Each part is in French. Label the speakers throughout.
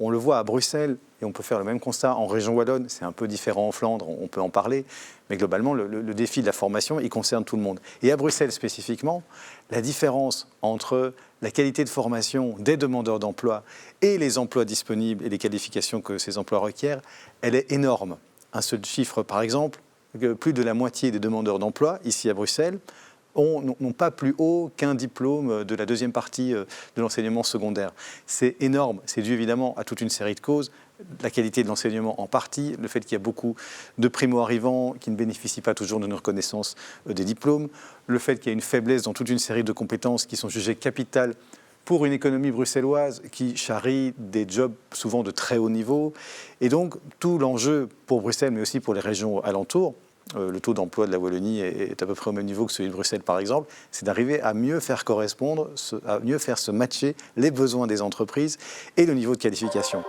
Speaker 1: on le voit à Bruxelles, et on peut faire le même constat en région wallonne, c'est un peu différent en Flandre, on peut en parler, mais globalement, le défi de la formation, il concerne tout le monde. Et à Bruxelles spécifiquement, la différence entre la qualité de formation des demandeurs d'emploi et les emplois disponibles et les qualifications que ces emplois requièrent, elle est énorme. Un seul chiffre, par exemple, que plus de la moitié des demandeurs d'emploi, ici à Bruxelles, n'ont pas plus haut qu'un diplôme de la deuxième partie de l'enseignement secondaire. C'est énorme, c'est dû évidemment à toute une série de causes. La qualité de l'enseignement en partie, le fait qu'il y a beaucoup de primo-arrivants qui ne bénéficient pas toujours d'une reconnaissance des diplômes, le fait qu'il y a une faiblesse dans toute une série de compétences qui sont jugées capitales pour une économie bruxelloise qui charrie des jobs souvent de très haut niveau. Et donc, tout l'enjeu pour Bruxelles, mais aussi pour les régions alentours, le taux d'emploi de la Wallonie est à peu près au même niveau que celui de Bruxelles, par exemple, c'est d'arriver à mieux faire correspondre, à mieux faire se matcher les besoins des entreprises et le niveau de qualification.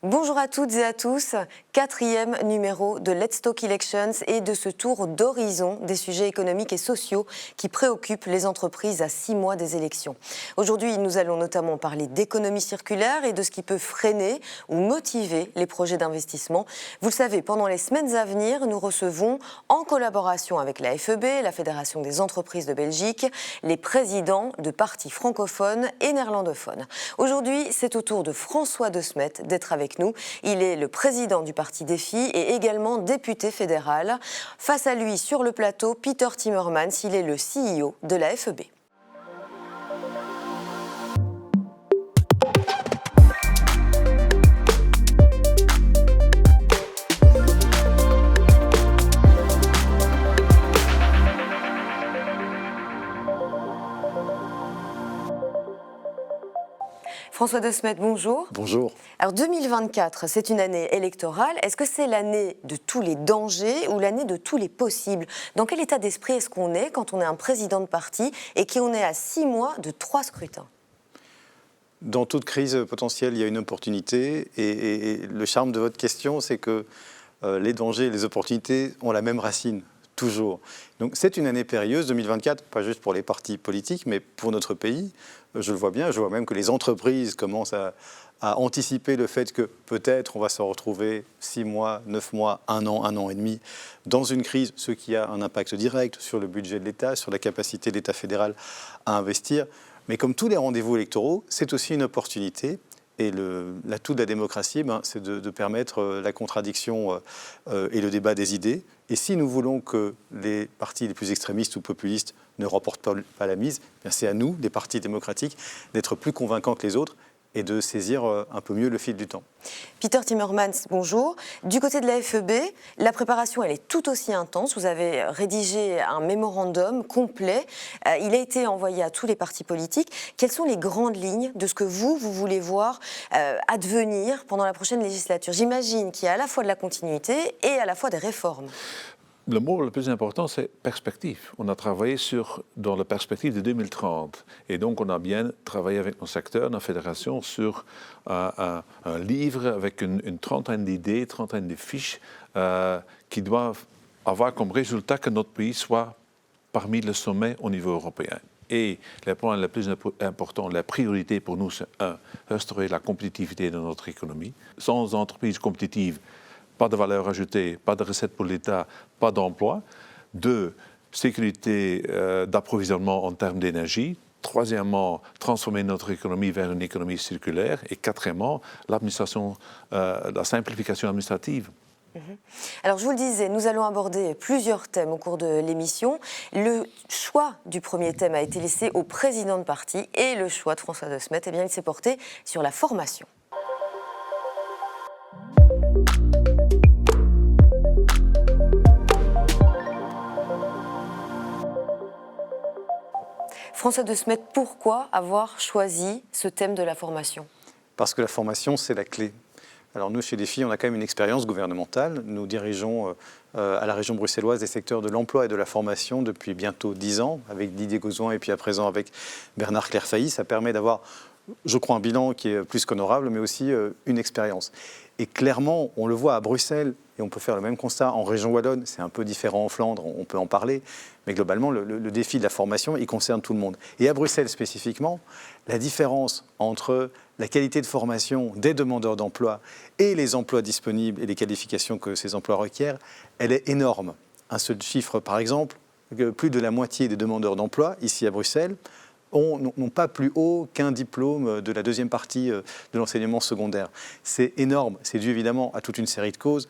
Speaker 2: Bonjour à toutes et à tous, 4e numéro de Let's Talk Elections et de ce tour d'horizon des sujets économiques et sociaux qui préoccupent les entreprises à 6 mois des élections. Aujourd'hui, nous allons notamment parler d'économie circulaire et de ce qui peut freiner ou motiver les projets d'investissement. Vous le savez, pendant les semaines à venir, nous recevons, en collaboration avec la FEB, la Fédération des entreprises de Belgique, les présidents de partis francophones et néerlandophones. Aujourd'hui, c'est au tour de François De Smet d'être avec nous. Il est le président du parti Défi et également député fédéral. Face à lui, sur le plateau, Peter Timmermans, il est le CEO de la FEB. François De Smet, bonjour.
Speaker 1: Bonjour.
Speaker 2: Alors 2024, c'est une année électorale. Est-ce que c'est l'année de tous les dangers ou l'année de tous les possibles? Dans quel état d'esprit est-ce qu'on est quand on est un président de parti et qu'on est à 6 mois de 3 scrutins?
Speaker 1: Dans toute crise potentielle, il y a une opportunité. Et le charme de votre question, c'est que les dangers et les opportunités ont la même racine. Toujours. Donc c'est une année périlleuse, 2024, pas juste pour les partis politiques, mais pour notre pays. Je le vois bien, je vois même que les entreprises commencent à anticiper le fait que peut-être on va se retrouver 6 mois, 9 mois, 1 an et demi dans une crise, ce qui a un impact direct sur le budget de l'État, sur la capacité de l'État fédéral à investir. Mais comme tous les rendez-vous électoraux, c'est aussi une opportunité. Et l'atout de la démocratie, c'est de permettre la contradiction et le débat des idées. Et si nous voulons que les partis les plus extrémistes ou populistes ne remportent pas la mise, c'est à nous, les partis démocratiques, d'être plus convaincants que les autres et de saisir un peu mieux le fil du temps.
Speaker 2: Peter Timmermans, bonjour. Du côté de la FEB, la préparation elle est tout aussi intense. Vous avez rédigé un mémorandum complet. Il a été envoyé à tous les partis politiques. Quelles sont les grandes lignes de ce que vous voulez voir advenir pendant la prochaine législature? J'imagine qu'il y a à la fois de la continuité et à la fois des réformes.
Speaker 3: Le mot le plus important, c'est perspective. On a travaillé dans la perspective de 2030. Et donc, on a bien travaillé avec nos secteurs, nos fédérations, sur un livre avec une trentaine d'idées, trentaine de fiches qui doivent avoir comme résultat que notre pays soit parmi les sommets au niveau européen. Et les points les plus importants, la priorité pour nous, c'est restaurer la compétitivité de notre économie. Sans entreprise compétitive, pas de valeur ajoutée, pas de recettes pour l'État, pas d'emploi. 2, sécurité d'approvisionnement en termes d'énergie. 3, transformer notre économie vers une économie circulaire. Et 4, la simplification administrative.
Speaker 2: Alors je vous le disais, nous allons aborder plusieurs thèmes au cours de l'émission. Le choix du premier thème a été laissé au président de parti et le choix de François De Smet, il s'est porté sur la formation. François De Smet, pourquoi avoir choisi ce thème de la formation?
Speaker 1: Parce que la formation, c'est la clé. Alors nous, chez Défi, on a quand même une expérience gouvernementale. Nous dirigeons à la région bruxelloise des secteurs de l'emploi et de la formation depuis bientôt 10 ans, avec Didier Gauzoin et puis à présent avec Bernard Clairfailly. Ça permet d'avoir je crois, un bilan qui est plus qu'honorable, mais aussi une expérience. Et clairement, on le voit à Bruxelles, et on peut faire le même constat en région wallonne, c'est un peu différent en Flandre, on peut en parler, mais globalement, le défi de la formation, il concerne tout le monde. Et à Bruxelles spécifiquement, la différence entre la qualité de formation des demandeurs d'emploi et les emplois disponibles et les qualifications que ces emplois requièrent, elle est énorme. Un seul chiffre, par exemple, que plus de la moitié des demandeurs d'emploi, ici à Bruxelles, n'ont pas plus haut qu'un diplôme de la deuxième partie de l'enseignement secondaire. C'est énorme, c'est dû évidemment à toute une série de causes.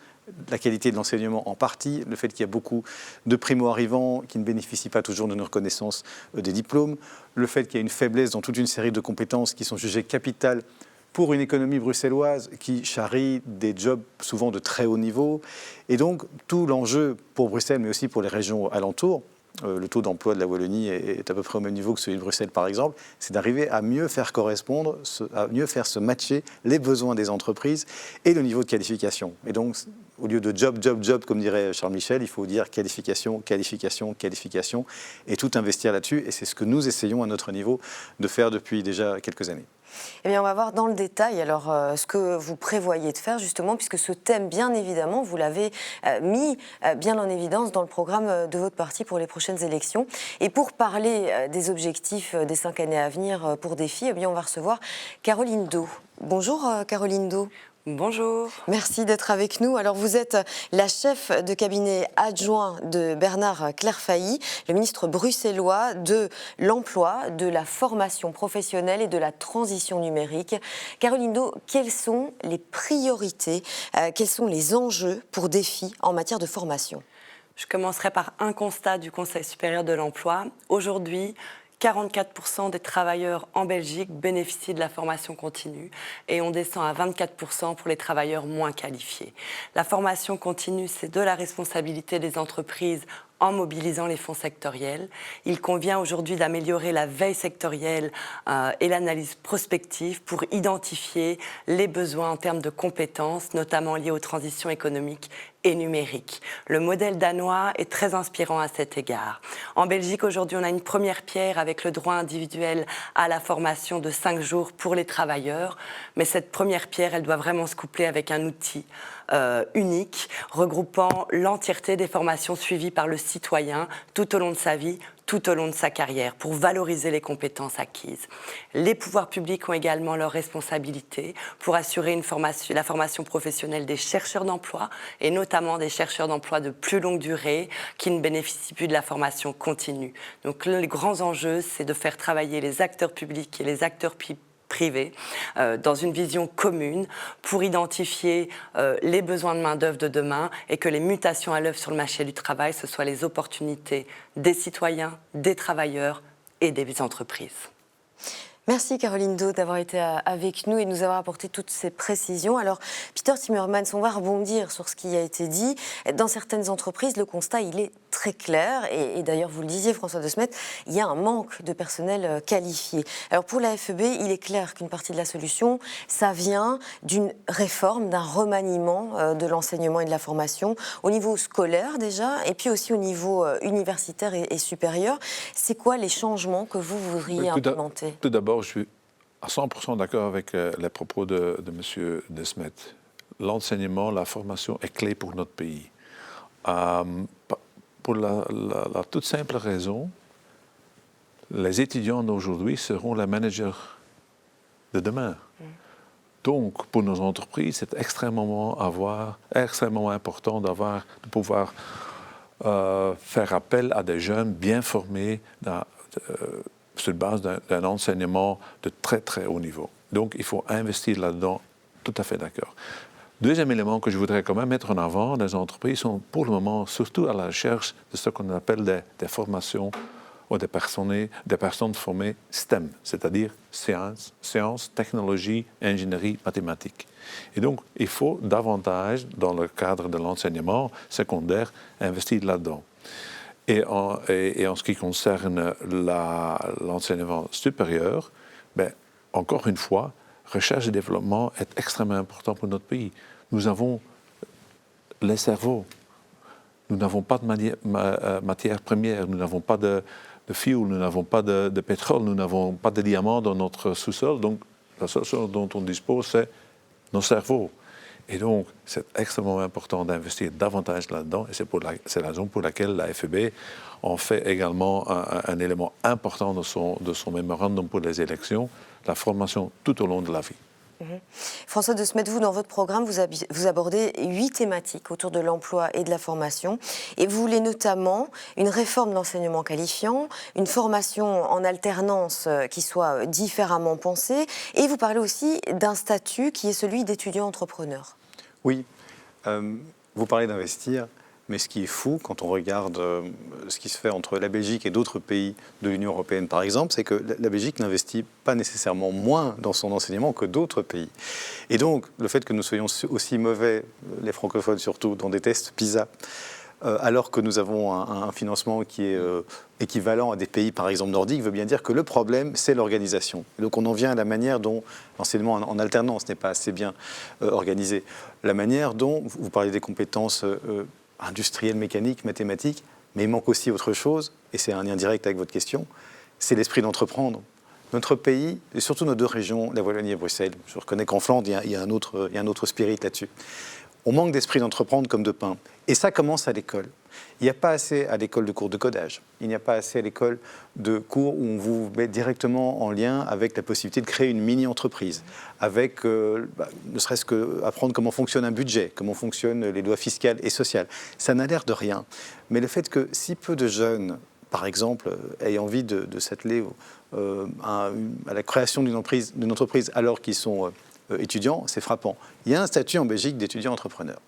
Speaker 1: La qualité de l'enseignement en partie, le fait qu'il y a beaucoup de primo-arrivants qui ne bénéficient pas toujours d'une reconnaissance des diplômes, le fait qu'il y a une faiblesse dans toute une série de compétences qui sont jugées capitales pour une économie bruxelloise qui charrie des jobs souvent de très haut niveau. Et donc, tout l'enjeu pour Bruxelles, mais aussi pour les régions alentours, le taux d'emploi de la Wallonie est à peu près au même niveau que celui de Bruxelles, par exemple, c'est d'arriver à mieux faire correspondre, à mieux faire se matcher les besoins des entreprises et le niveau de qualification. Et donc, au lieu de job, job, job, comme dirait Charles Michel, il faut dire qualification, qualification, qualification, et tout investir là-dessus. Et c'est ce que nous essayons à notre niveau de faire depuis déjà quelques années.
Speaker 2: Eh bien, on va voir dans le détail alors ce que vous prévoyez de faire justement, puisque ce thème, bien évidemment, vous l'avez mis bien en évidence dans le programme de votre parti pour les prochaines élections. Et pour parler des objectifs des 5 années à venir pour Défi, eh bien, on va recevoir Caroline Do. Bonjour Caroline Do.
Speaker 4: Bonjour.
Speaker 2: Merci d'être avec nous. Alors vous êtes la chef de cabinet adjoint de Bernard Clairfailly, le ministre bruxellois de l'Emploi, de la formation professionnelle et de la transition numérique. Caroline Do, quelles sont les priorités, quels sont les enjeux pour Défi en matière de formation ?
Speaker 4: Je commencerai par un constat du Conseil supérieur de l'emploi. Aujourd'hui, 44% des travailleurs en Belgique bénéficient de la formation continue et on descend à 24% pour les travailleurs moins qualifiés. La formation continue, c'est de la responsabilité des entreprises en mobilisant les fonds sectoriels. Il convient aujourd'hui d'améliorer la veille sectorielle et l'analyse prospective pour identifier les besoins en termes de compétences, notamment liés aux transitions économiques et numériques. Le modèle danois est très inspirant à cet égard. En Belgique, aujourd'hui, on a une première pierre avec le droit individuel à la formation de 5 jours pour les travailleurs. Mais cette première pierre, elle doit vraiment se coupler avec un outil unique, regroupant l'entièreté des formations suivies par le citoyen tout au long de sa vie, tout au long de sa carrière, pour valoriser les compétences acquises. Les pouvoirs publics ont également leur responsabilité pour assurer la formation professionnelle des chercheurs d'emploi, et notamment des chercheurs d'emploi de plus longue durée qui ne bénéficient plus de la formation continue. Donc les grands enjeux, c'est de faire travailler les acteurs publics et les acteurs privés dans une vision commune pour identifier les besoins de main-d'œuvre de demain et que les mutations à l'œuvre sur le marché du travail, ce soient les opportunités des citoyens, des travailleurs et des entreprises.
Speaker 2: Merci Caroline Do d'avoir été avec nous et de nous avoir apporté toutes ces précisions. Alors Peter Timmermans, on va rebondir sur ce qui a été dit. Dans certaines entreprises, le constat il est très clair et d'ailleurs vous le disiez François De Smet, il y a un manque de personnel qualifié. Alors pour la FEB, il est clair qu'une partie de la solution, ça vient d'une réforme, d'un remaniement de l'enseignement et de la formation au niveau scolaire déjà et puis aussi au niveau universitaire et supérieur. C'est quoi les changements que vous voudriez implémenter ?
Speaker 3: Tout d'abord, je suis à 100% d'accord avec les propos de M. De Smet. L'enseignement, la formation est clé pour notre pays. Pour la toute simple raison, les étudiants d'aujourd'hui seront les managers de demain. Donc, pour nos entreprises, c'est extrêmement important de pouvoir faire appel à des jeunes bien formés sur base d'un enseignement de très, très haut niveau. Donc, il faut investir là-dedans, tout à fait d'accord. Deuxième élément que je voudrais quand même mettre en avant, les entreprises sont pour le moment surtout à la recherche de ce qu'on appelle des formations ou des personnes formées STEM, c'est-à-dire sciences, technologie, ingénierie, mathématiques. Et donc, il faut davantage, dans le cadre de l'enseignement secondaire, investir là-dedans. Et en ce qui concerne l'enseignement supérieur, encore une fois, recherche et développement est extrêmement important pour notre pays. Nous avons les cerveaux, nous n'avons pas de matière première, nous n'avons pas de fuel, nous n'avons pas de pétrole, nous n'avons pas de diamants dans notre sous-sol. Donc La seule chose dont on dispose, c'est nos cerveaux. Et donc, c'est extrêmement important d'investir davantage là-dedans. Et c'est la raison pour laquelle la FEB en fait également un élément important de son mémorandum pour les élections, la formation tout au long de la vie.
Speaker 2: François De Smet, vous, dans votre programme, vous abordez 8 thématiques autour de l'emploi et de la formation. Et vous voulez notamment une réforme de l'enseignement qualifiant, une formation en alternance qui soit différemment pensée. Et vous parlez aussi d'un statut qui est celui d'étudiant entrepreneur.
Speaker 1: Oui, vous parlez d'investir. Mais ce qui est fou, quand on regarde ce qui se fait entre la Belgique et d'autres pays de l'Union européenne, par exemple, c'est que la Belgique n'investit pas nécessairement moins dans son enseignement que d'autres pays. Et donc, le fait que nous soyons aussi mauvais, les francophones surtout, dans des tests PISA, alors que nous avons un financement qui est équivalent à des pays, par exemple, nordiques, veut bien dire que le problème, c'est l'organisation. Et donc, on en vient à la manière dont l'enseignement en alternance n'est pas assez bien organisé. La manière dont, vous parlez des compétences industrielles, mécaniques, mathématiques, mais il manque aussi autre chose, et c'est un lien direct avec votre question, c'est l'esprit d'entreprendre. Notre pays, et surtout nos deux régions, la Wallonie et Bruxelles, je reconnais qu'en Flandre, il y a un autre spirit là-dessus. On manque d'esprit d'entreprendre comme de pain. Et ça commence à l'école. Il n'y a pas assez à l'école de cours de codage. Il n'y a pas assez à l'école de cours où on vous met directement en lien avec la possibilité de créer une mini-entreprise, avec ne serait-ce qu'apprendre comment fonctionne un budget, comment fonctionnent les lois fiscales et sociales. Ça n'a l'air de rien. Mais le fait que si peu de jeunes, par exemple, aient envie de s'atteler à la création d'une entreprise alors qu'ils sont étudiants, c'est frappant. Il y a un statut en Belgique d'étudiant entrepreneur.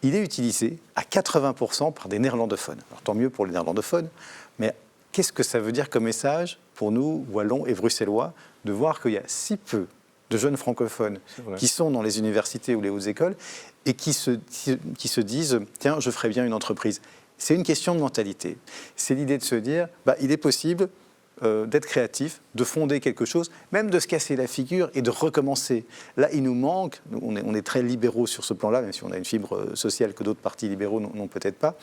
Speaker 1: Il est utilisé à 80% par des néerlandophones. Alors, tant mieux pour les néerlandophones, mais qu'est-ce que ça veut dire comme message pour nous, Wallons et Bruxellois, de voir qu'il y a si peu de jeunes francophones qui sont dans les universités ou les hautes écoles et qui se disent « tiens, je ferais bien une entreprise ». C'est une question de mentalité. C'est l'idée de se dire il est possible d'être créatif, de fonder quelque chose, même de se casser la figure et de recommencer. Là, il nous manque, on est très libéraux sur ce plan-là, même si on a une fibre sociale que d'autres partis libéraux n'ont peut-être pas,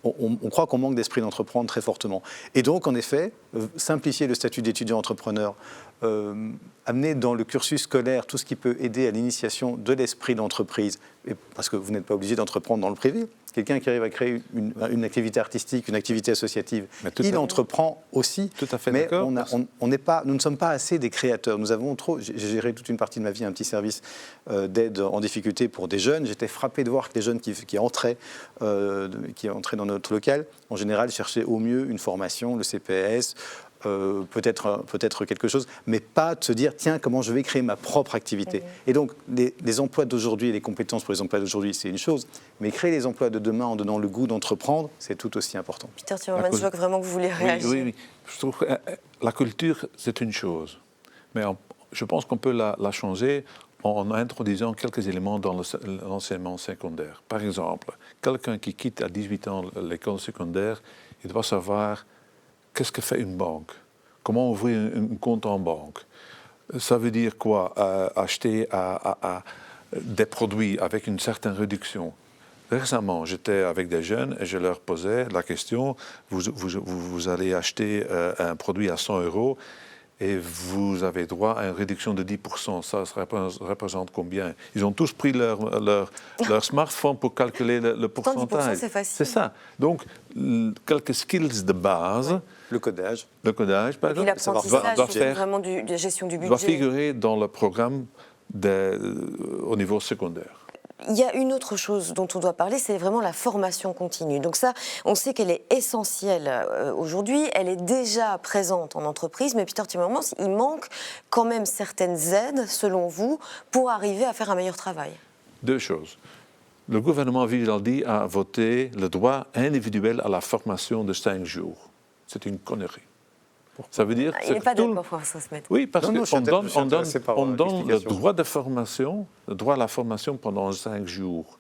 Speaker 1: on croit qu'on manque d'esprit d'entreprendre très fortement. Et donc, en effet, simplifier le statut d'étudiant entrepreneur, amener dans le cursus scolaire tout ce qui peut aider à l'initiation de l'esprit d'entreprise, parce que vous n'êtes pas obligé d'entreprendre dans le privé. Quelqu'un qui arrive à créer une activité artistique, une activité associative, il entreprend aussi.
Speaker 3: Tout à fait
Speaker 1: mais
Speaker 3: d'accord.
Speaker 1: nous ne sommes pas assez des créateurs. Nous avons trop. J'ai géré toute une partie de ma vie un petit service d'aide en difficulté pour des jeunes. J'étais frappé de voir que les jeunes qui entraient dans notre local, en général, cherchaient au mieux une formation, le CPS. Peut-être quelque chose, mais pas de se dire tiens, comment je vais créer ma propre activité. Et donc les emplois d'aujourd'hui et les compétences pour les emplois d'aujourd'hui, c'est une chose, mais créer les emplois de demain en donnant le goût d'entreprendre, c'est tout aussi important.
Speaker 2: Peter Timmermans, je vois que vraiment que vous voulez réagir.
Speaker 3: Oui. Je trouve que la culture, c'est une chose, mais je pense qu'on peut la changer en introduisant quelques éléments dans l'enseignement secondaire. Par exemple, quelqu'un qui quitte à 18 ans l'école secondaire, il doit savoir qu'est-ce que fait une banque? Comment ouvrir un compte en banque? Ça veut dire quoi? Acheter des produits avec une certaine réduction. Récemment, j'étais avec des jeunes et je leur posais la question, vous allez acheter un produit à 100 € et vous avez droit à une réduction de 10%. Ça représente combien? Ils ont tous pris leur smartphone pour calculer le pourcentage.
Speaker 2: 10%, c'est facile.
Speaker 3: C'est ça. Donc, quelques skills de base.
Speaker 1: Ouais. Le codage,
Speaker 3: par exemple,
Speaker 2: l'apprentissage, vraiment de la gestion du budget.
Speaker 3: Doit figurer dans le programme au niveau secondaire.
Speaker 2: Il y a une autre chose dont on doit parler, c'est vraiment la formation continue. Donc ça, on sait qu'elle est essentielle aujourd'hui, elle est déjà présente en entreprise, mais Peter Timmermans, il manque quand même certaines aides, selon vous, pour arriver à faire un meilleur travail.
Speaker 3: Deux choses. Le gouvernement Vivaldi a voté le droit individuel à la formation de 5 jours. C'est une connerie. Ça veut dire
Speaker 2: il n'est pas d'accord, François Smet.
Speaker 3: Oui, parce qu'on donne le droit de formation, le droit à la formation pendant 5 jours,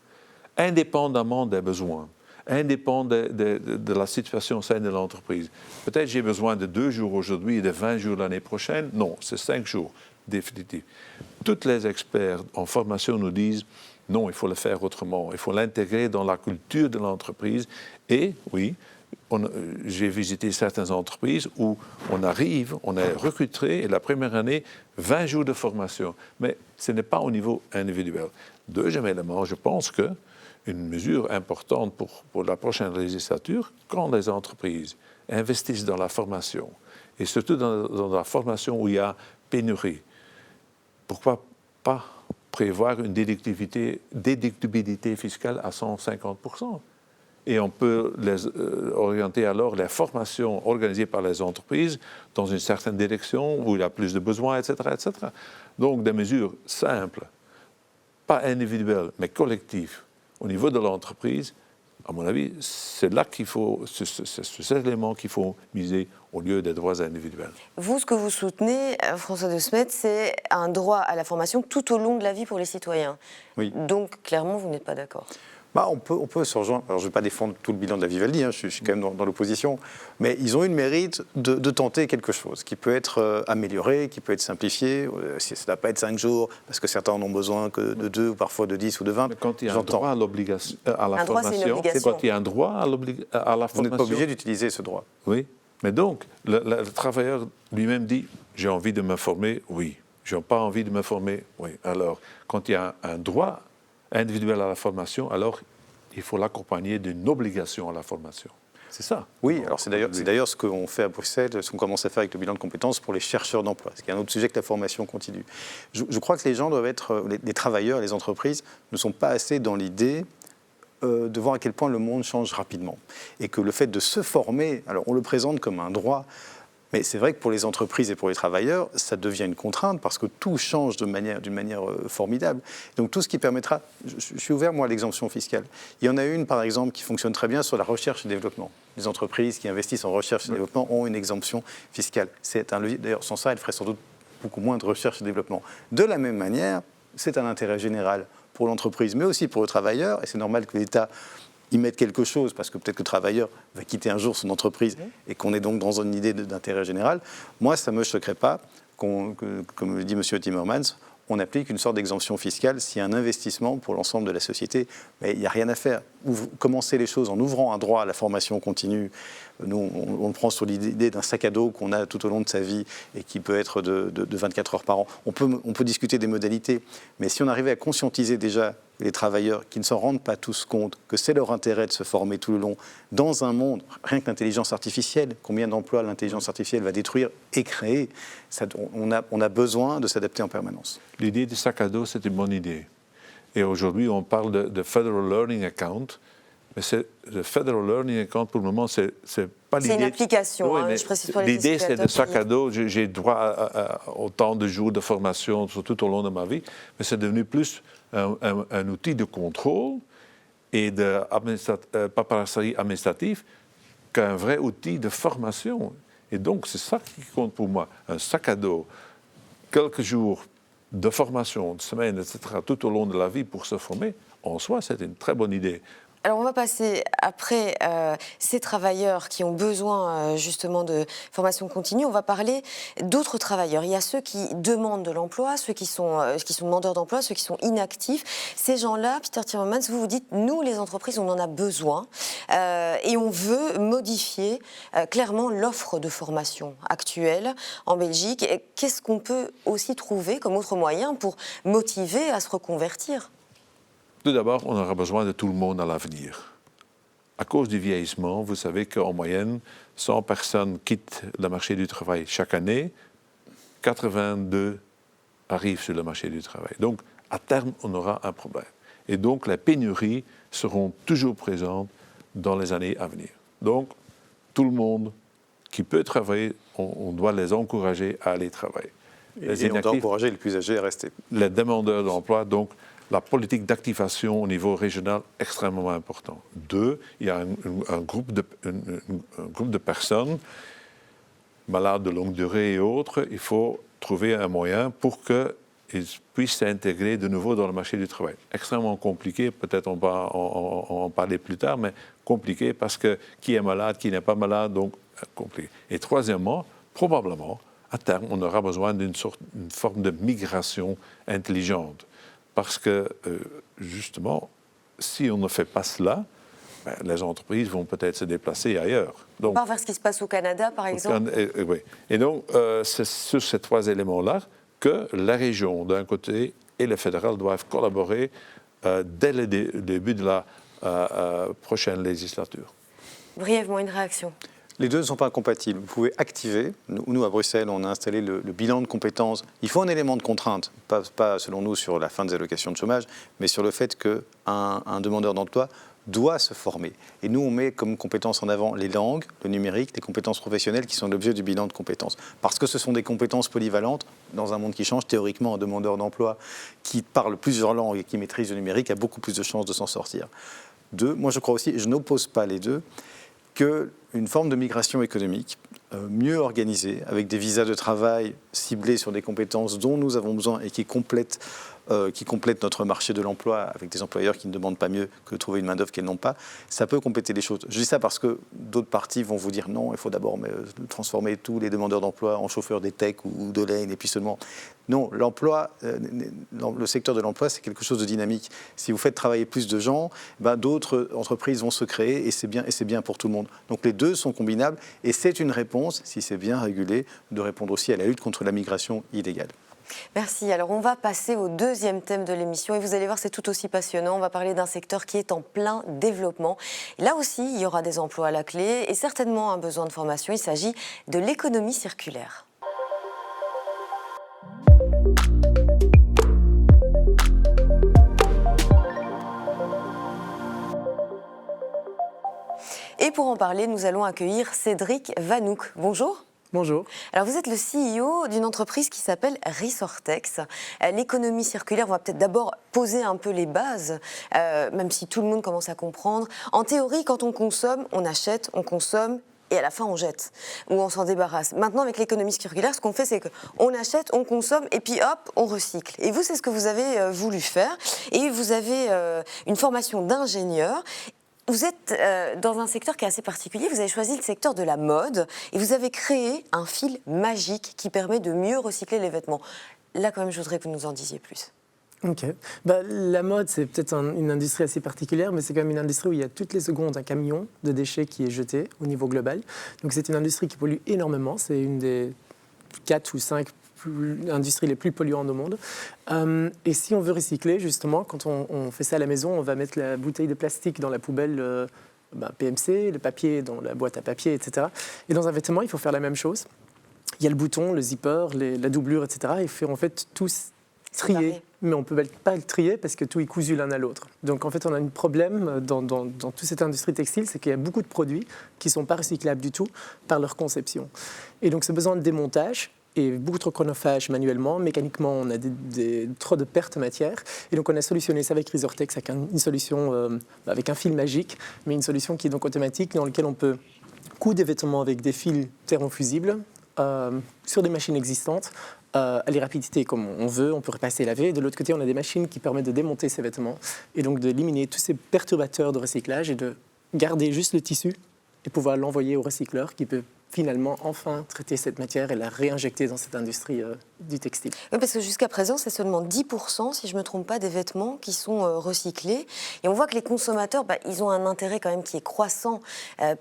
Speaker 3: indépendamment des besoins, indépendamment de la situation saine de l'entreprise. Peut-être j'ai besoin de 2 jours aujourd'hui et de 20 jours l'année prochaine. Non, c'est 5 jours, définitif. Tous les experts en formation nous disent non, il faut le faire autrement. Il faut l'intégrer dans la culture de l'entreprise et, oui, j'ai visité certaines entreprises où on est recruté, et la première année, 20 jours de formation. Mais ce n'est pas au niveau individuel. Deuxième élément, je pense qu'une mesure importante pour la prochaine législature, quand les entreprises investissent dans la formation, et surtout dans la formation où il y a pénurie, pourquoi pas prévoir une déductibilité fiscale à 150%. Et on peut orienter alors les formations organisées par les entreprises dans une certaine direction où il y a plus de besoins, etc., etc. Donc des mesures simples, pas individuelles, mais collectives au niveau de l'entreprise. À mon avis, c'est là qu'il faut, c'est cet élément qu'il faut miser au lieu des droits individuels.
Speaker 2: Vous, ce que vous soutenez, François De Smet, c'est un droit à la formation tout au long de la vie pour les citoyens.
Speaker 1: Oui.
Speaker 2: Donc, clairement, vous n'êtes pas d'accord.
Speaker 1: On peut se rejoindre. Alors, je ne vais pas défendre tout le bilan de la Vivaldi, je suis quand même dans l'opposition, mais ils ont eu le mérite de tenter quelque chose qui peut être amélioré, qui peut être simplifié. Ça ne doit pas être 5 jours, parce que certains en ont besoin que de 2, ou parfois de 10 ou de 20.
Speaker 3: Mais quand il y a un droit à la formation,
Speaker 2: c'est
Speaker 3: quand il y a un droit à la formation...
Speaker 1: Vous n'êtes pas obligé d'utiliser ce droit.
Speaker 3: Oui, mais donc, le travailleur lui-même dit « j'ai envie de me former, oui. Je n'ai pas envie de me former, oui. » Alors, quand il y a un droit individuel à la formation, alors il faut l'accompagner d'une obligation à la formation. C'est ça.
Speaker 1: Oui, alors c'est d'ailleurs ce qu'on fait à Bruxelles, ce qu'on commence à faire avec le bilan de compétences pour les chercheurs d'emploi, ce qui est un autre sujet que la formation continue. Je crois que les gens doivent être, les travailleurs, les entreprises, ne sont pas assez dans l'idée de voir à quel point le monde change rapidement. Et que le fait de se former, alors on le présente comme un droit, mais c'est vrai que pour les entreprises et pour les travailleurs, ça devient une contrainte parce que tout change d'une manière formidable. Donc tout ce qui permettra, je suis ouvert moi à l'exemption fiscale. Il y en a une par exemple qui fonctionne très bien sur la recherche et développement. Les entreprises qui investissent en recherche et développement ont une exemption fiscale. C'est un levier, d'ailleurs sans ça, elles feraient sans doute beaucoup moins de recherche et développement. De la même manière, c'est un intérêt général pour l'entreprise, mais aussi pour le travailleur, et c'est normal que l'État y mettre quelque chose, parce que peut-être que le travailleur va quitter un jour son entreprise et qu'on est donc dans une idée d'intérêt général. Moi, ça ne me choquerait pas comme le dit M. Timmermans, on applique une sorte d'exemption fiscale s'il y a un investissement pour l'ensemble de la société. Mais il n'y a rien à faire. Commencer les choses en ouvrant un droit à la formation continue. Nous, on le prend sur l'idée d'un sac à dos qu'on a tout au long de sa vie et qui peut être de 24 heures par an. On peut discuter des modalités, mais si on arrivait à conscientiser déjà les travailleurs qui ne s'en rendent pas tous compte, que c'est leur intérêt de se former tout le long, dans un monde, rien que l'intelligence artificielle, combien d'emplois l'intelligence artificielle va détruire et créer, on a besoin de s'adapter en permanence.
Speaker 3: L'idée du sac à dos, c'est une bonne idée. Et aujourd'hui, on parle de Federal Learning Account. Mais le Federal Learning Account, pour le moment, c'est pas l'idée.
Speaker 2: C'est une application,
Speaker 3: oui,
Speaker 2: je précise pour les
Speaker 3: l'idée, c'est de sac à dos. J'ai droit à autant de jours de formation tout au long de ma vie. Mais c'est devenu plus un outil de contrôle et de paperasserie administrative qu'un vrai outil de formation. Et donc, c'est ça qui compte pour moi. Un sac à dos, quelques jours de formation, de semaines, etc., tout au long de la vie pour se former, en soi, c'est une très bonne idée.
Speaker 2: Alors on va passer après ces travailleurs qui ont besoin justement de formation continue, on va parler d'autres travailleurs. Il y a ceux qui demandent de l'emploi, ceux qui sont demandeurs d'emploi, ceux qui sont inactifs. Ces gens-là, Peter Timmermans, vous dites, nous les entreprises, on en a besoin et on veut modifier clairement l'offre de formation actuelle en Belgique. Qu'est-ce qu'on peut aussi trouver comme autre moyen pour motiver à se reconvertir ?
Speaker 3: Tout d'abord, on aura besoin de tout le monde à l'avenir. À cause du vieillissement, vous savez qu'en moyenne, 100 personnes quittent le marché du travail chaque année, 82 arrivent sur le marché du travail. Donc, à terme, on aura un problème. Et donc, les pénuries seront toujours présentes dans les années à venir. Donc, tout le monde qui peut travailler, on doit les encourager à aller travailler.
Speaker 1: Et on doit encourager les plus âgés à rester.
Speaker 3: Les demandeurs d'emploi, donc, la politique d'activation au niveau régional extrêmement important. 2, il y a un groupe de personnes malades de longue durée et autres. Il faut trouver un moyen pour qu'ils puissent s'intégrer de nouveau dans le marché du travail. Extrêmement compliqué, peut-être on va en parler plus tard, mais compliqué parce que qui est malade, qui n'est pas malade, donc compliqué. Et troisièmement, probablement, à terme, on aura besoin d'une forme de migration intelligente. Parce que, justement, si on ne fait pas cela, les entreprises vont peut-être se déplacer ailleurs.
Speaker 2: On part vers ce qui se passe au Canada, par exemple.
Speaker 3: Oui. Et donc, c'est sur ces trois éléments-là que la région, d'un côté, et le fédéral doivent collaborer dès le début de la prochaine législature.
Speaker 2: Brièvement, une réaction.
Speaker 1: Les deux ne sont pas incompatibles. Vous pouvez activer. Nous, à Bruxelles, on a installé le bilan de compétences. Il faut un élément de contrainte, pas selon nous sur la fin des allocations de chômage, mais sur le fait qu'un demandeur d'emploi doit se former. Et nous, on met comme compétences en avant les langues, le numérique, les compétences professionnelles qui sont l'objet du bilan de compétences. Parce que ce sont des compétences polyvalentes. Dans un monde qui change, théoriquement, un demandeur d'emploi qui parle plusieurs langues et qui maîtrise le numérique a beaucoup plus de chances de s'en sortir. Deux, moi je crois aussi, et je n'oppose pas les deux, qu'une forme de migration économique mieux organisée, avec des visas de travail ciblés sur des compétences dont nous avons besoin et qui complètent notre marché de l'emploi avec des employeurs qui ne demandent pas mieux que de trouver une main-d'œuvre qu'elles n'ont pas, ça peut compléter les choses. Je dis ça parce que d'autres partis vont vous dire non, il faut d'abord transformer tous les demandeurs d'emploi en chauffeurs des tech ou de lane et puis seulement. Non, l'emploi, le secteur de l'emploi, c'est quelque chose de dynamique. Si vous faites travailler plus de gens, d'autres entreprises vont se créer et c'est bien pour tout le monde. Donc les deux sont combinables et c'est une réponse, si c'est bien régulé, de répondre aussi à la lutte contre la migration illégale.
Speaker 2: Merci. Alors, on va passer au deuxième thème de l'émission et vous allez voir, c'est tout aussi passionnant. On va parler d'un secteur qui est en plein développement. Là aussi, il y aura des emplois à la clé et certainement un besoin de formation. Il s'agit de l'économie circulaire. Et pour en parler, nous allons accueillir Cédric Vanouk. Bonjour.
Speaker 5: Bonjour.
Speaker 2: Alors vous êtes le CEO d'une entreprise qui s'appelle Resortex. L'économie circulaire, on va peut-être d'abord poser un peu les bases, même si tout le monde commence à comprendre. En théorie, quand on consomme, on achète, on consomme, et à la fin on jette, ou on s'en débarrasse. Maintenant, avec l'économie circulaire, ce qu'on fait, c'est qu'on achète, on consomme, et puis hop, on recycle. Et vous, c'est ce que vous avez voulu faire. Et vous avez une formation d'ingénieur. Vous êtes dans un secteur qui est assez particulier, vous avez choisi le secteur de la mode et vous avez créé un fil magique qui permet de mieux recycler les vêtements. Là, quand même, je voudrais que vous nous en disiez plus.
Speaker 5: Ok. La mode, c'est peut-être une industrie assez particulière, mais c'est quand même une industrie où il y a toutes les secondes un camion de déchets qui est jeté au niveau global. Donc c'est une industrie qui pollue énormément, c'est une des 4 ou 5 industries les plus polluantes au monde. Et si on veut recycler, justement, quand on fait ça à la maison, on va mettre la bouteille de plastique dans la poubelle PMC, le papier dans la boîte à papier, etc. Et dans un vêtement, il faut faire la même chose. Il y a le bouton, le zipper, la doublure, etc. Il faut en fait tous trier. Mais on ne peut pas le trier parce que tout est cousu l'un à l'autre. Donc en fait, on a un problème dans toute cette industrie textile, c'est qu'il y a beaucoup de produits qui ne sont pas recyclables du tout par leur conception. Et donc ce besoin de démontage et beaucoup trop chronophage manuellement, mécaniquement, on a trop de pertes de matière. Et donc on a solutionné ça avec Resortex, avec une solution avec un fil magique, mais une solution qui est donc automatique, dans laquelle on peut coudre des vêtements avec des fils thermofusibles sur des machines existantes, à les rapidités comme on veut, on peut repasser et laver. De l'autre côté, on a des machines qui permettent de démonter ces vêtements et donc d'éliminer tous ces perturbateurs de recyclage et de garder juste le tissu et pouvoir l'envoyer au recycleur qui peut finalement enfin traiter cette matière et la réinjecter dans cette industrie du textile.
Speaker 2: Oui, parce que jusqu'à présent, c'est seulement 10%, si je ne me trompe pas, des vêtements qui sont recyclés. Et on voit que les consommateurs, ils ont un intérêt quand même qui est croissant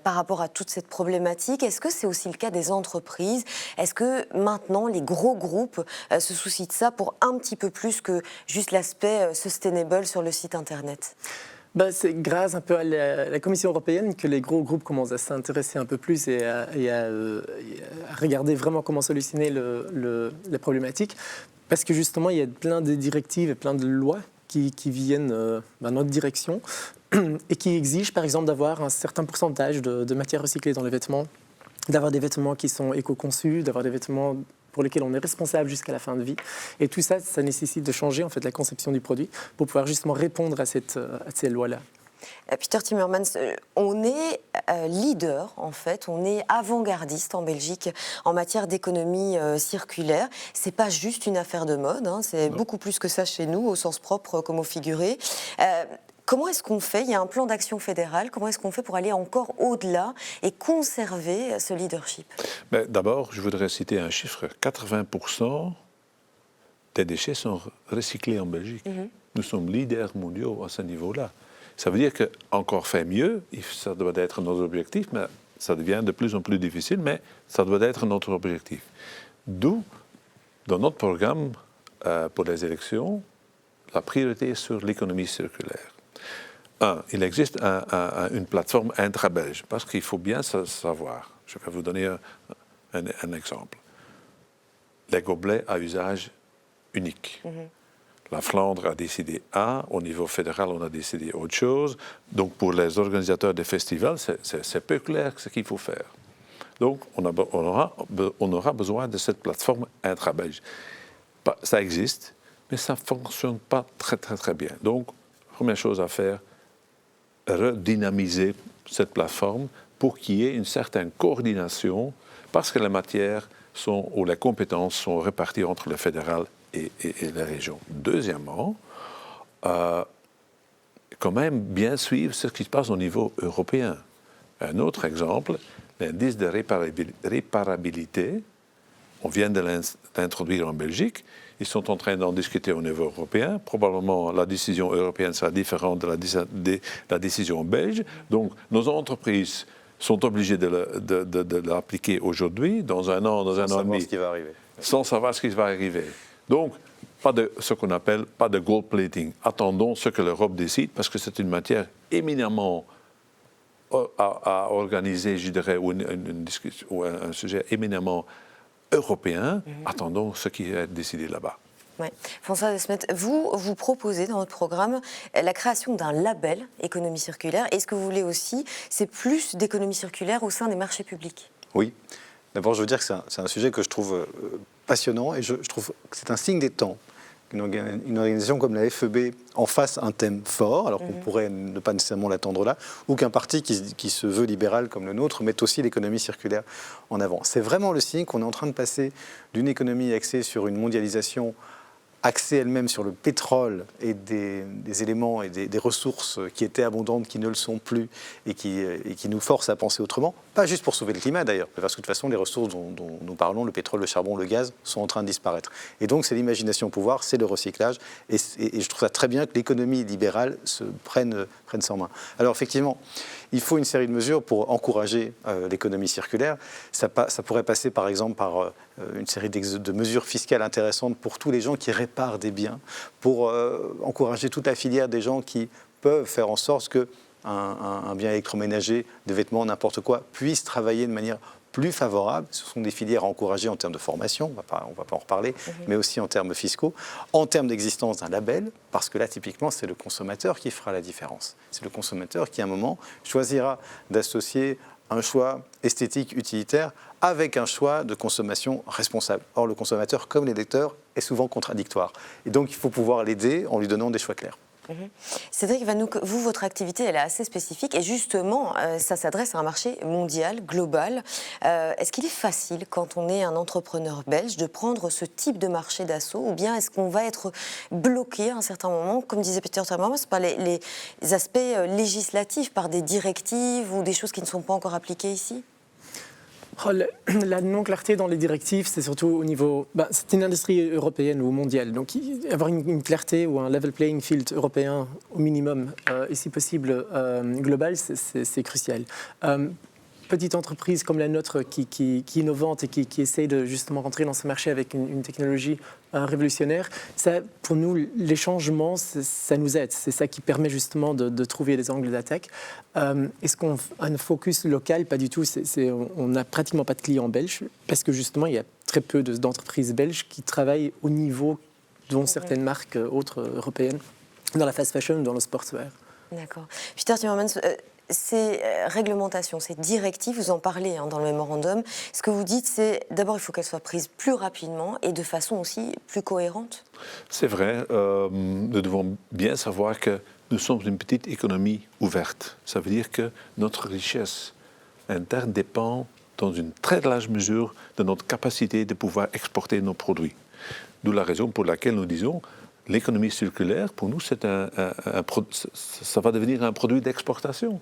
Speaker 2: par rapport à toute cette problématique. Est-ce que c'est aussi le cas des entreprises ? Est-ce que maintenant, les gros groupes se soucient de ça pour un petit peu plus que juste l'aspect sustainable sur le site Internet ?
Speaker 5: C'est grâce un peu à la Commission européenne que les gros groupes commencent à s'intéresser un peu plus et à regarder vraiment comment solutionner les problématiques. Parce que justement, il y a plein de directives et plein de lois qui viennent dans notre direction et qui exigent par exemple d'avoir un certain pourcentage de matière recyclée dans les vêtements, d'avoir des vêtements qui sont éco-conçus, d'avoir des vêtements pour lesquels on est responsable jusqu'à la fin de vie. Et tout ça, ça nécessite de changer en fait la conception du produit pour pouvoir justement répondre à ces lois-là.
Speaker 2: Peter Timmermans, on est leader en fait, on est avant-gardiste en Belgique en matière d'économie circulaire. C'est pas juste une affaire de mode, c'est beaucoup plus que ça chez nous, au sens propre comme au figuré. Comment est-ce qu'on fait ? Il y a un plan d'action fédéral. Comment est-ce qu'on fait pour aller encore au-delà et conserver ce leadership ?
Speaker 3: D'abord, je voudrais citer un chiffre. 80% des déchets sont recyclés en Belgique. Nous sommes leaders mondiaux à ce niveau-là. Ça veut dire qu'encore faire mieux, ça doit être notre objectif, mais ça devient de plus en plus difficile, mais ça doit être notre objectif. D'où, dans notre programme pour les élections, la priorité est sur l'économie circulaire. Il existe une plateforme intra-belge, parce qu'il faut bien savoir. Je vais vous donner un exemple. Les gobelets à usage unique. La Flandre a décidé au niveau fédéral, on a décidé autre chose. Donc, pour les organisateurs des festivals, c'est peu clair ce qu'il faut faire. Donc, on aura besoin de cette plateforme intra-belge. Ça existe, mais ça ne fonctionne pas très bien. Donc, première chose à faire, redynamiser cette plateforme pour qu'il y ait une certaine coordination, parce que les matières ou les compétences sont réparties entre le fédéral et les régions. Deuxièmement, quand même bien suivre ce qui se passe au niveau européen. Un autre exemple, l'indice de réparabilité, on vient de l'introduire en Belgique. Ils sont en train d'en discuter au niveau européen. Probablement, la décision européenne sera différente de la décision belge. Donc, nos entreprises sont obligées de l'appliquer aujourd'hui, dans un an, dans un an et demi, sans savoir ce qui va arriver. Donc, pas de ce qu'on appelle pas de gold plating. Attendons ce que l'Europe décide, parce que c'est une matière éminemment à organiser, je dirais, ou une discussion, ou un sujet éminemment européen. Attendons ce qui est décidé là-bas.
Speaker 2: Ouais. François Desmet, vous proposez dans votre programme la création d'un label économie circulaire. Et ce que vous voulez aussi, c'est plus d'économie circulaire au sein des marchés publics.
Speaker 1: Oui. D'abord, je veux dire que c'est un sujet que je trouve passionnant et je trouve que c'est un signe des temps. Une organisation comme la FEB en fasse un thème fort, alors qu'on pourrait ne pas nécessairement l'attendre là, ou qu'un parti qui se veut libéral comme le nôtre mette aussi l'économie circulaire en avant. C'est vraiment le signe qu'on est en train de passer d'une économie axée sur une mondialisation axée elle-même sur le pétrole et des éléments et des ressources qui étaient abondantes, qui ne le sont plus et qui nous forcent à penser autrement. Pas juste pour sauver le climat d'ailleurs, parce que de toute façon les ressources dont nous parlons, le pétrole, le charbon, le gaz, sont en train de disparaître. Et donc c'est l'imagination au pouvoir, c'est le recyclage et je trouve ça très bien que l'économie libérale prenne ça en main. Alors effectivement, il faut une série de mesures pour encourager l'économie circulaire. Ça pourrait passer par exemple par une série de mesures fiscales intéressantes pour tous les gens qui réparent des biens, pour encourager toute la filière des gens qui peuvent faire en sorte qu'un bien électroménager, des vêtements, n'importe quoi, puisse travailler de manière plus favorable. Ce sont des filières à encourager en termes de formation, on ne va pas en reparler, mais aussi en termes fiscaux, en termes d'existence d'un label, parce que là, typiquement, c'est le consommateur qui fera la différence. C'est le consommateur qui, à un moment, choisira d'associer un choix esthétique utilitaire avec un choix de consommation responsable. Or, le consommateur, comme les lecteurs, est souvent contradictoire. Et donc, il faut pouvoir l'aider en lui donnant des choix clairs.
Speaker 2: Cédric Vanouk, vous, votre activité, elle est assez spécifique et justement, ça s'adresse à un marché mondial, global. Est-ce qu'il est facile, quand on est un entrepreneur belge, de prendre ce type de marché d'assaut ou bien est-ce qu'on va être bloqué à un certain moment, comme disait Peter Timmermans, par les aspects législatifs, par des directives ou des choses qui ne sont pas encore appliquées ici ?
Speaker 5: La non-clarté dans les directives, c'est surtout au niveau... c'est une industrie européenne ou mondiale, donc avoir une clarté ou un level playing field européen au minimum, et si possible global, c'est crucial. Petite entreprise comme la nôtre qui est innovante et qui essaye de justement rentrer dans ce marché avec une technologie révolutionnaire, ça, pour nous, les changements, ça nous aide. C'est ça qui permet justement de trouver des angles d'attaque. Est-ce qu'on a un focus local? Pas du tout. On n'a pratiquement pas de clients belges parce que justement, il y a très peu d'entreprises belges qui travaillent au niveau dont certaines marques autres européennes, dans la fast fashion ou dans le sportswear.
Speaker 2: D'accord. Peter Timmermans, ces réglementations, ces directives, vous en parlez dans le mémorandum. Ce que vous dites, c'est d'abord, il faut qu'elles soient prises plus rapidement et de façon aussi plus cohérente.
Speaker 3: C'est vrai. Nous devons bien savoir que nous sommes une petite économie ouverte. Ça veut dire que notre richesse interne dépend dans une très large mesure de notre capacité de pouvoir exporter nos produits. D'où la raison pour laquelle nous disons l'économie circulaire, pour nous, ça va devenir un produit d'exportation.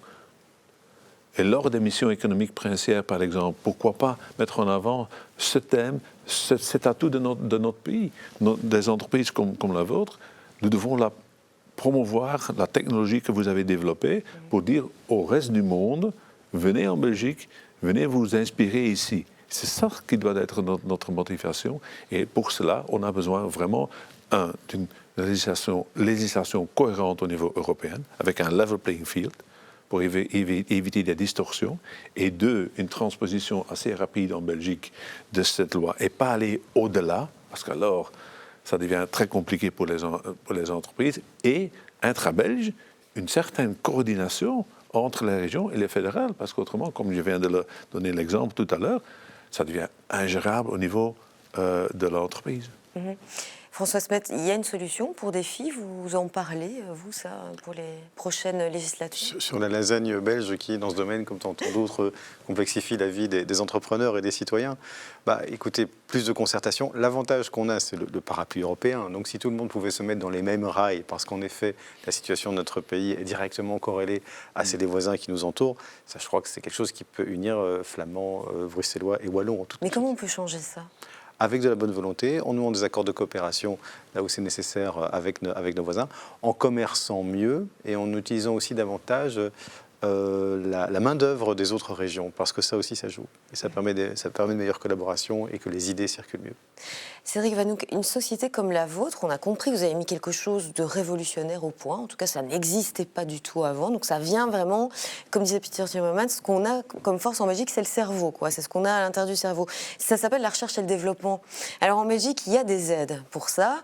Speaker 3: Et lors des missions économiques princières, par exemple, pourquoi pas mettre en avant ce thème, cet atout de notre pays, des entreprises comme la vôtre, nous devons promouvoir la technologie que vous avez développée pour dire au reste du monde, venez en Belgique, venez vous inspirer ici. C'est ça qui doit être notre motivation. Et pour cela, on a besoin vraiment d'une législation cohérente au niveau européen, avec un level playing field, pour éviter des distorsions. Et deux, une transposition assez rapide en Belgique de cette loi et pas aller au-delà, parce qu'alors, ça devient très compliqué pour les entreprises. Et, intra-belge, une certaine coordination entre les régions et les fédérales, parce qu'autrement, comme je viens de donner l'exemple tout à l'heure, ça devient ingérable au niveau de l'entreprise.
Speaker 2: François Smet, il y a une solution pour Défi, vous en parlez, vous, ça, pour les prochaines législatures?
Speaker 1: Sur la lasagne belge qui, dans ce domaine, comme tant d'autres, complexifie la vie des entrepreneurs et des citoyens, écoutez, plus de concertation. L'avantage qu'on a, c'est le parapluie européen. Donc si tout le monde pouvait se mettre dans les mêmes rails, parce qu'en effet, la situation de notre pays est directement corrélée à celle des voisins qui nous entourent, ça, je crois que c'est quelque chose qui peut unir flamands, bruxellois et wallons.
Speaker 2: Mais comment on peut changer ça?
Speaker 1: Avec de la bonne volonté, en nouant des accords de coopération là où c'est nécessaire avec nos voisins, en commerçant mieux et en utilisant aussi davantage la main-d'œuvre des autres régions, parce que ça aussi, ça joue. Et ça permet de meilleure collaboration et que les idées circulent mieux.
Speaker 2: Cédric Vanouk, une société comme la vôtre, on a compris que vous avez mis quelque chose de révolutionnaire au point. En tout cas, ça n'existait pas du tout avant. Donc ça vient vraiment, comme disait Peter Timmermans, ce qu'on a comme force en Belgique, c'est le cerveau, quoi. C'est ce qu'on a à l'intérieur du cerveau. Ça s'appelle la recherche et le développement. Alors en Belgique, il y a des aides pour ça.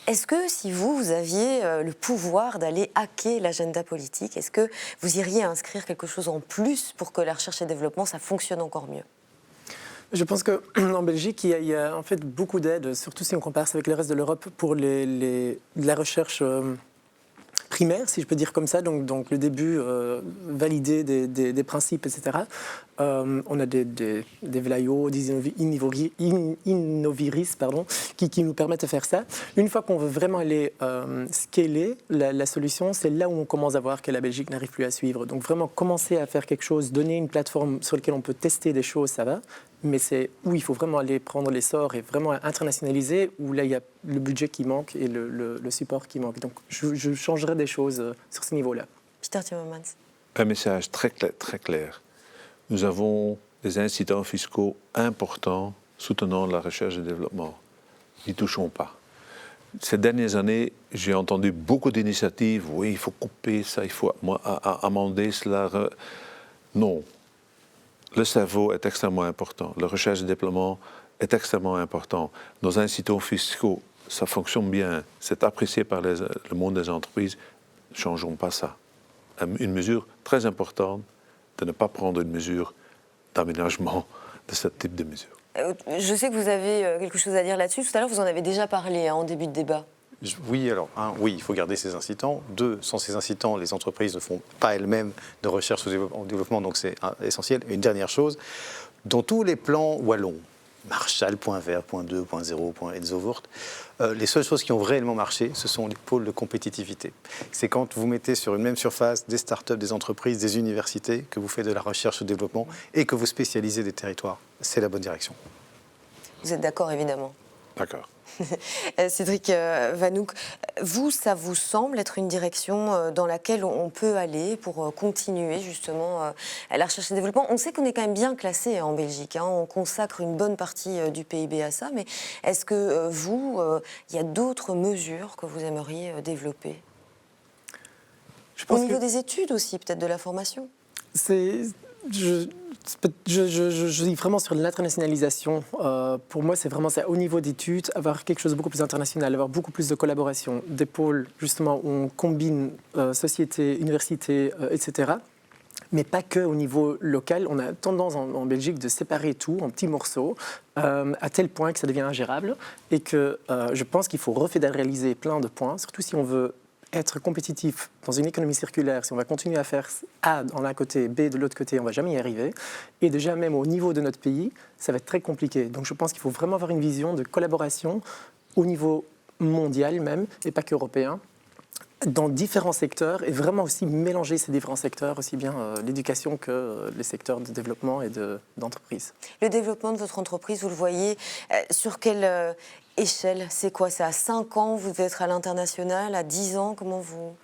Speaker 2: Est-ce que si vous aviez le pouvoir d'aller hacker l'agenda politique, est-ce que vous iriez inscrire quelque chose en plus pour que la recherche et le développement, ça fonctionne encore mieux?
Speaker 5: Je pense qu'en Belgique, il y a en fait beaucoup d'aides, surtout si on compare ça avec le reste de l'Europe, pour la recherche primaire, si je peux dire comme ça, donc le début validé des principes, etc. On a des VLAIO, des Innoviris, qui nous permettent de faire ça. Une fois qu'on veut vraiment aller scaler la solution, c'est là où on commence à voir que la Belgique n'arrive plus à suivre. Donc vraiment commencer à faire quelque chose, donner une plateforme sur laquelle on peut tester des choses, ça va. Mais c'est où il faut vraiment aller prendre l'essor et vraiment internationaliser, où là il y a le budget qui manque et le support qui manque. Donc je changerai des choses sur ce niveau-là.
Speaker 2: Peter Timmermans.
Speaker 3: Un message très clair. Nous avons des incidents fiscaux importants soutenant la recherche et le développement. N'y touchons pas. Ces dernières années, j'ai entendu beaucoup d'initiatives. Oui, il faut couper ça, il faut amender cela. Non. Le cerveau est extrêmement important. La recherche et le développement est extrêmement important. Nos incitants fiscaux, ça fonctionne bien. C'est apprécié par le monde des entreprises. Ne changeons pas ça. Une mesure très importante de ne pas prendre une mesure d'aménagement de ce type de mesure.
Speaker 2: Je sais que vous avez quelque chose à dire là-dessus. Tout à l'heure, vous en avez déjà parlé en début de débat.
Speaker 1: Oui, alors, oui, il faut garder ces incitants. Deux, sans ces incitants, les entreprises ne font pas elles-mêmes de recherche au développement, donc c'est essentiel. Et une dernière chose, dans tous les plans wallons, Marshall, Point Vert, Point 2, Point 0, Point Edzovort, les seules choses qui ont réellement marché, ce sont les pôles de compétitivité. C'est quand vous mettez sur une même surface des startups, des entreprises, des universités, que vous faites de la recherche au développement et que vous spécialisez des territoires. C'est la bonne direction.
Speaker 2: Vous êtes d'accord, évidemment?
Speaker 3: D'accord.
Speaker 2: Cédric Vanouk, vous, ça vous semble être une direction dans laquelle on peut aller pour continuer justement la recherche et le développement? On sait qu'on est quand même bien classé en Belgique, on consacre une bonne partie du PIB à ça, mais est-ce que vous, il y a d'autres mesures que vous aimeriez développer? Au niveau des études aussi, peut-être de la formation?
Speaker 5: Je dis vraiment sur l'internationalisation. Pour moi, c'est vraiment ça. Au niveau d'études, avoir quelque chose de beaucoup plus international, avoir beaucoup plus de collaboration, des pôles justement où on combine société, université, etc. Mais pas que au niveau local. On a tendance en Belgique de séparer tout en petits morceaux à tel point que ça devient ingérable et que je pense qu'il faut refédéraliser plein de points, surtout si on veut être compétitif dans une économie circulaire. Si on va continuer à faire A d'un côté, B de l'autre côté, on ne va jamais y arriver. Et déjà, même au niveau de notre pays, ça va être très compliqué. Donc je pense qu'il faut vraiment avoir une vision de collaboration au niveau mondial même, et pas qu'européen, dans différents secteurs et vraiment aussi mélanger ces différents secteurs, aussi bien l'éducation que les secteurs de développement et d'entreprise.
Speaker 2: Le développement de votre entreprise, vous le voyez, sur quelle échelle? C'est quoi? C'est à 5 ans, vous devez être à l'international, à 10 ans? Comment vous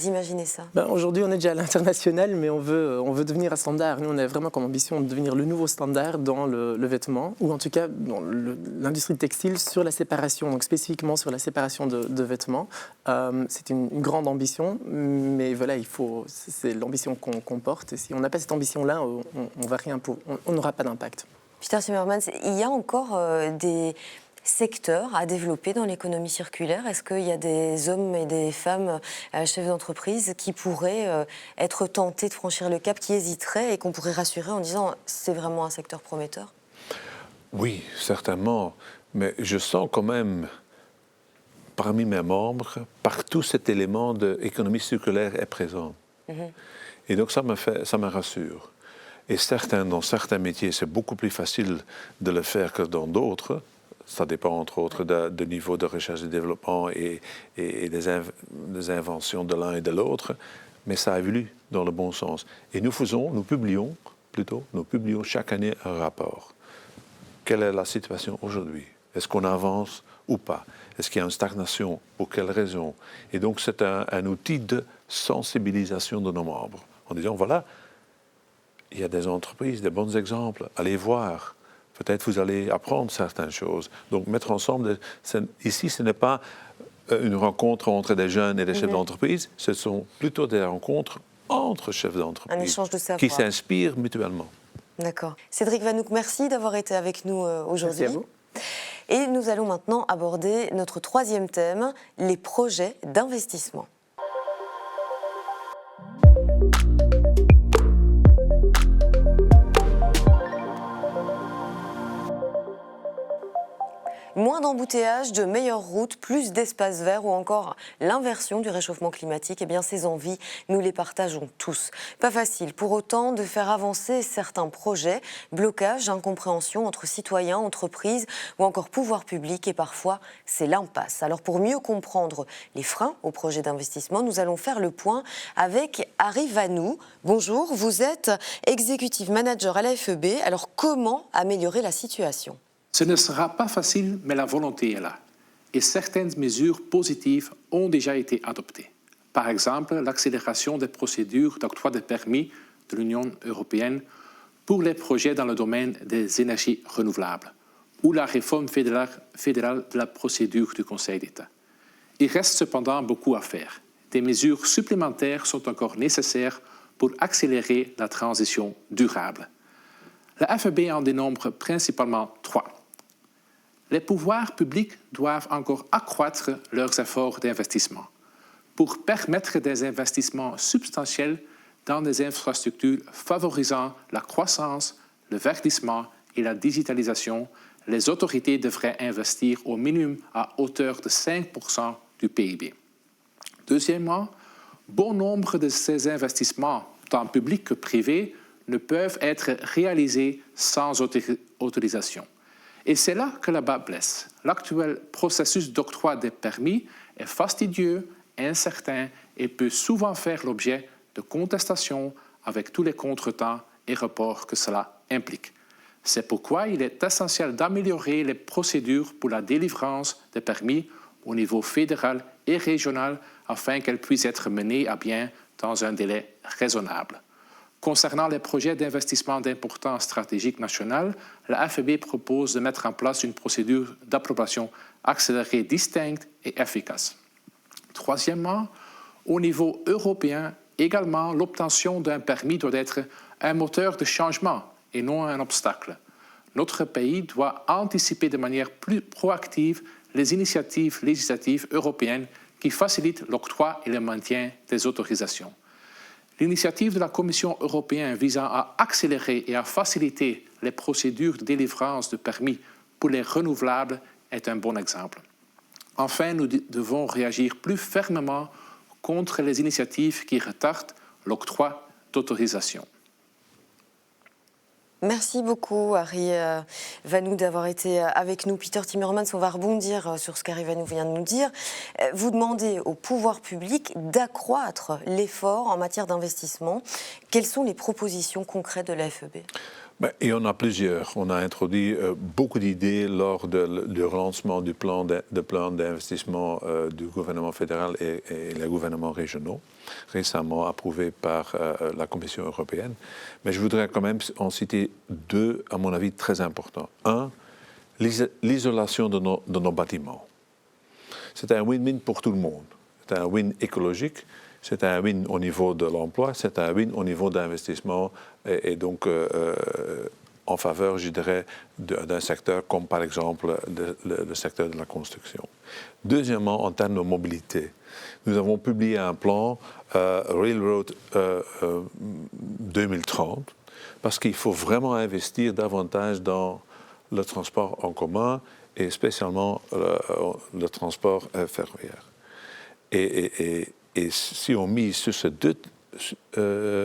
Speaker 2: imaginez ça?
Speaker 5: Aujourd'hui, on est déjà à l'international, mais on veut devenir un standard. Nous, on a vraiment comme ambition de devenir le nouveau standard dans le vêtement, ou en tout cas dans l'industrie textile sur la séparation, donc spécifiquement sur la séparation de vêtements. C'est une grande ambition, mais voilà, c'est l'ambition qu'on porte. Et si on n'a pas cette ambition-là, on n'aura pas d'impact.
Speaker 2: Peter Timmermans, il y a encore des secteurs à développer dans l'économie circulaire? Est-ce qu'il y a des hommes et des femmes chefs d'entreprise qui pourraient être tentés de franchir le cap, qui hésiteraient et qu'on pourrait rassurer en disant c'est vraiment un secteur prometteur?
Speaker 3: Oui, certainement. Mais je sens quand même, parmi mes membres, partout cet élément d'économie circulaire est présent. Et donc ça me rassure. Et dans certains métiers, c'est beaucoup plus facile de le faire que dans d'autres. Ça dépend entre autres de niveau de recherche et développement et des inventions de l'un et de l'autre, mais ça évolue dans le bon sens. Et nous publions chaque année un rapport. Quelle est la situation aujourd'hui? Est-ce qu'on avance ou pas? Est-ce qu'il y a une stagnation? Pour quelles raisons? Et donc c'est un outil de sensibilisation de nos membres, en disant voilà, il y a des entreprises, des bons exemples, allez voir. Peut-être vous allez apprendre certaines choses. Donc, mettre ensemble, ici, ce n'est pas une rencontre entre des jeunes et des chefs d'entreprise, ce sont plutôt des rencontres entre chefs d'entreprise.
Speaker 2: Un échange de savoir.
Speaker 3: Qui s'inspirent mutuellement.
Speaker 2: D'accord. Cédric Vanouk, merci d'avoir été avec nous aujourd'hui.
Speaker 5: Merci à vous.
Speaker 2: Et nous allons maintenant aborder notre troisième thème, les projets d'investissement. Moins d'embouteillages, de meilleures routes, plus d'espaces verts ou encore l'inversion du réchauffement climatique, eh bien ces envies, nous les partageons tous. Pas facile pour autant de faire avancer certains projets, blocage, incompréhension entre citoyens, entreprises ou encore pouvoir public et parfois c'est l'impasse. Alors pour mieux comprendre les freins aux projets d'investissement, nous allons faire le point avec Harry Vanou. Bonjour, vous êtes Executive Manager à la FEB. Alors comment améliorer la situation ?
Speaker 6: Ce ne sera pas facile, mais la volonté est là. Et certaines mesures positives ont déjà été adoptées. Par exemple, l'accélération des procédures d'octroi de permis de l'Union européenne pour les projets dans le domaine des énergies renouvelables ou la réforme fédérale de la procédure du Conseil d'État. Il reste cependant beaucoup à faire. Des mesures supplémentaires sont encore nécessaires pour accélérer la transition durable. La FEB en dénombre principalement 3. Les pouvoirs publics doivent encore accroître leurs efforts d'investissement pour permettre des investissements substantiels dans des infrastructures favorisant la croissance, le verdissement et la digitalisation. Les autorités devraient investir au minimum à hauteur de 5% du PIB. Deuxièmement, bon nombre de ces investissements, tant publics que privés, ne peuvent être réalisés sans autorisation. Et c'est là que le bas blesse. L'actuel processus d'octroi des permis est fastidieux, incertain et peut souvent faire l'objet de contestations avec tous les contretemps et reports que cela implique. C'est pourquoi il est essentiel d'améliorer les procédures pour la délivrance des permis au niveau fédéral et régional afin qu'elles puissent être menées à bien dans un délai raisonnable. Concernant les projets d'investissement d'importance stratégique nationale, la FEB propose de mettre en place une procédure d'approbation accélérée distincte et efficace. Troisièmement, au niveau européen, également, l'obtention d'un permis doit être un moteur de changement et non un obstacle. Notre pays doit anticiper de manière plus proactive les initiatives législatives européennes qui facilitent l'octroi et le maintien des autorisations. L'initiative de la Commission européenne visant à accélérer et à faciliter les procédures de délivrance de permis pour les renouvelables est un bon exemple. Enfin, nous devons réagir plus fermement contre les initiatives qui retardent l'octroi d'autorisation.
Speaker 2: Merci beaucoup, Harry Vanou, d'avoir été avec nous. Peter Timmermans, on va rebondir sur ce qu'Harry Vanou vient de nous dire. Vous demandez au pouvoir public d'accroître l'effort en matière d'investissement. Quelles sont les propositions concrètes de la FEB ?
Speaker 3: Il y en a plusieurs. On a introduit beaucoup d'idées lors du relancement du plan d'investissement du gouvernement fédéral et les gouvernements régionaux, récemment approuvé par la Commission européenne. Mais je voudrais quand même en citer deux, à mon avis, très importants. Un, l'isolation de nos bâtiments. C'est un win-win pour tout le monde. C'est un win écologique. C'est un win au niveau de l'emploi, c'est un win au niveau d'investissement et donc en faveur, je dirais, d'un secteur comme par exemple le secteur de la construction. Deuxièmement, en termes de mobilité, nous avons publié un plan Railroad 2030 parce qu'il faut vraiment investir davantage dans le transport en commun et spécialement le transport ferroviaire. Et si on mise sur ces deux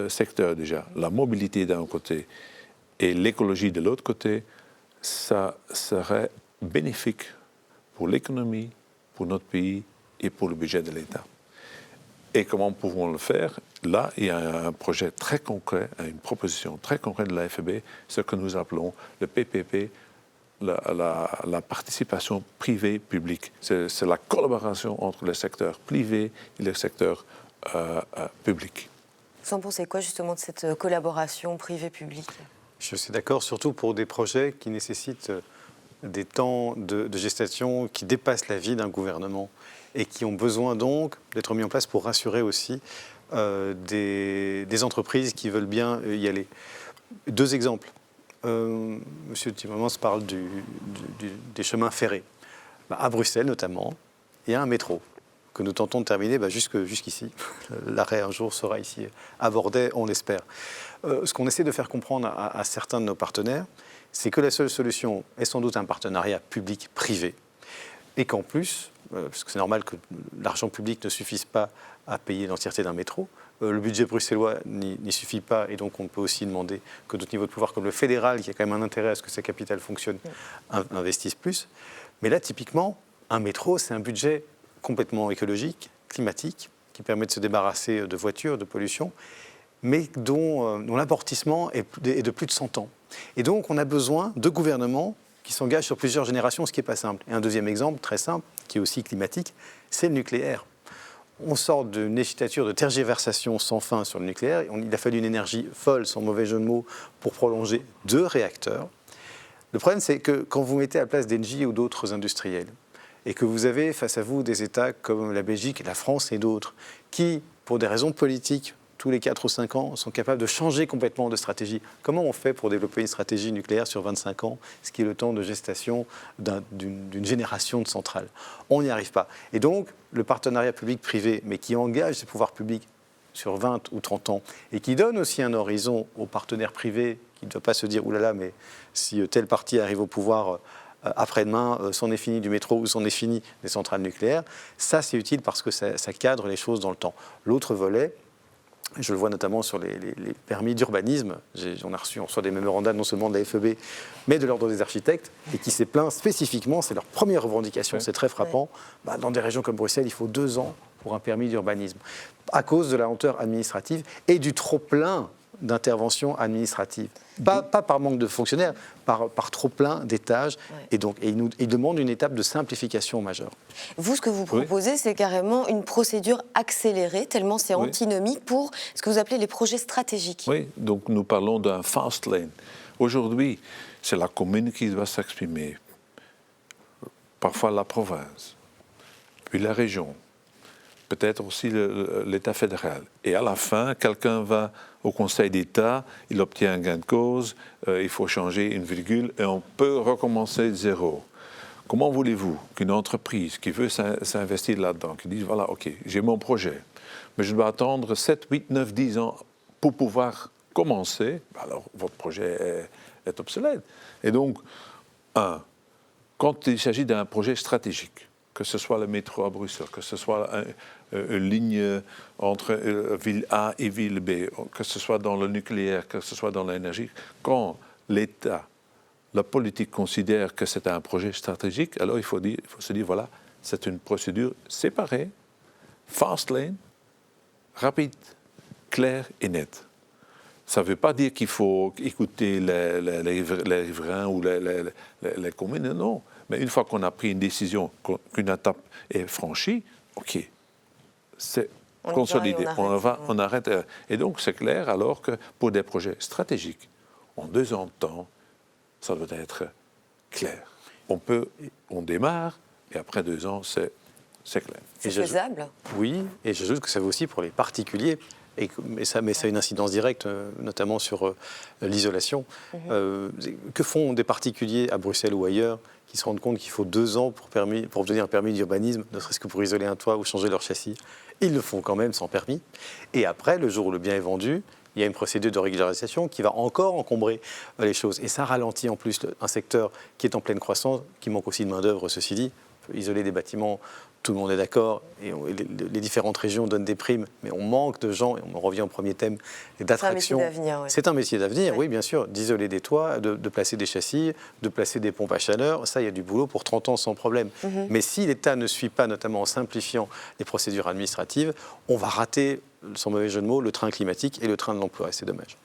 Speaker 3: secteurs déjà, la mobilité d'un côté et l'écologie de l'autre côté, ça serait bénéfique pour l'économie, pour notre pays et pour le budget de l'État. Et comment pouvons-nous le faire? Là, il y a un projet très concret, une proposition très concrète de la FEB, ce que nous appelons le PPP, la participation privée-publique. C'est la collaboration entre le secteur privé et le secteur public.
Speaker 2: Vous en pensez quoi justement de cette collaboration privée-publique ?
Speaker 1: Je suis d'accord, surtout pour des projets qui nécessitent des temps de gestation qui dépassent la vie d'un gouvernement et qui ont besoin donc d'être mis en place pour rassurer aussi des entreprises qui veulent bien y aller. Deux exemples. Monsieur Timmermans parle des chemins ferrés. À Bruxelles notamment, il y a un métro que nous tentons de terminer jusqu'ici. L'arrêt un jour sera ici à Bordeaux, on l'espère. Ce qu'on essaie de faire comprendre à certains de nos partenaires, c'est que la seule solution est sans doute un partenariat public-privé et qu'en plus, parce que c'est normal que l'argent public ne suffise pas à payer l'entièreté d'un métro, le budget bruxellois n'y suffit pas et donc on peut aussi demander que d'autres niveaux de pouvoir comme le fédéral, qui a quand même un intérêt à ce que sa capitale fonctionne, investissent plus. Mais là, typiquement, un métro, c'est un budget complètement écologique, climatique, qui permet de se débarrasser de voitures, de pollution, mais dont l'amortissement est de plus de 100 ans. Et donc on a besoin de gouvernements qui s'engagent sur plusieurs générations, ce qui n'est pas simple. Et un deuxième exemple, très simple, qui est aussi climatique, c'est le nucléaire. On sort d'une législature de tergiversation sans fin sur le nucléaire. Il a fallu une énergie folle, sans mauvais jeu de mots, pour prolonger 2 réacteurs. Le problème, c'est que quand vous mettez à la place d'Engie ou d'autres industriels, et que vous avez face à vous des États comme la Belgique, la France et d'autres, qui, pour des raisons politiques, tous les 4 ou 5 ans, sont capables de changer complètement de stratégie. Comment on fait pour développer une stratégie nucléaire sur 25 ans, ce qui est le temps de gestation d'une génération de centrales? On n'y arrive pas. Et donc, le partenariat public-privé, mais qui engage ses pouvoirs publics sur 20 ou 30 ans, et qui donne aussi un horizon aux partenaires privés, qui ne doivent pas se dire « oulala, mais si tel parti arrive au pouvoir après-demain, c'en est fini du métro ou c'en est fini des centrales nucléaires », ça c'est utile parce que ça cadre les choses dans le temps. L'autre volet, je le vois notamment sur les permis d'urbanisme. On reçoit des mémorandums non seulement de la FEB, mais de l'Ordre des architectes, et qui s'est plaint spécifiquement, c'est leur première revendication, c'est très frappant, dans des régions comme Bruxelles, il faut 2 ans pour un permis d'urbanisme, à cause de la lenteur administrative et du trop-plein d'interventions administratives. Pas par manque de fonctionnaires, par trop plein d'étages. Ouais. Et donc, il demande une étape de simplification majeure.
Speaker 2: Vous, ce que vous proposez, c'est carrément une procédure accélérée, tellement c'est antinomique pour ce que vous appelez les projets stratégiques.
Speaker 3: Oui, donc nous parlons d'un fast lane. Aujourd'hui, c'est la commune qui doit s'exprimer, parfois la province, puis la région, peut-être aussi l'État fédéral. Et à la fin, quelqu'un va au Conseil d'État, il obtient un gain de cause, il faut changer une virgule et on peut recommencer de zéro. Comment voulez-vous qu'une entreprise qui veut s'investir là-dedans, qui dit, voilà, ok, j'ai mon projet, mais je dois attendre 7, 8, 9, 10 ans pour pouvoir commencer, alors votre projet est obsolète. Et donc, quand il s'agit d'un projet stratégique, que ce soit le métro à Bruxelles, que ce soit une ligne entre ville A et ville B, que ce soit dans le nucléaire, que ce soit dans l'énergie, quand l'État, la politique considère que c'est un projet stratégique, alors il faut se dire, voilà, c'est une procédure séparée, fast lane, rapide, claire et nette. Ça ne veut pas dire qu'il faut écouter les riverains ou les communes, non. Mais une fois qu'on a pris une décision, qu'une étape est franchie, OK, c'est consolidé, on arrête. Et donc c'est clair alors que pour des projets stratégiques, en 2 ans de temps, ça doit être clair. On démarre et après 2 ans, c'est clair.
Speaker 2: C'est faisable?
Speaker 1: Oui, et j'ajoute que ça vaut aussi pour les particuliers. Mais ça a une incidence directe, notamment sur l'isolation. Que font des particuliers à Bruxelles ou ailleurs qui se rendent compte qu'il faut 2 ans pour obtenir un permis d'urbanisme, ne serait-ce que pour isoler un toit ou changer leur châssis? Ils le font quand même sans permis. Et après, le jour où le bien est vendu, il y a une procédure de régularisation qui va encore encombrer les choses. Et ça ralentit en plus un secteur qui est en pleine croissance, qui manque aussi de main-d'œuvre, ceci dit. Isoler des bâtiments, tout le monde est d'accord, et les différentes régions donnent des primes, mais on manque de gens, et on revient au premier thème, d'attraction.
Speaker 2: C'est un métier d'avenir. Ouais.
Speaker 1: C'est un métier d'avenir, oui, bien sûr, d'isoler des toits, de placer des châssis, de placer des pompes à chaleur, ça, il y a du boulot pour 30 ans sans problème. Mais si l'État ne suit pas, notamment en simplifiant les procédures administratives, on va rater, sans mauvais jeu de mots, le train climatique et le train de l'emploi, et c'est dommage.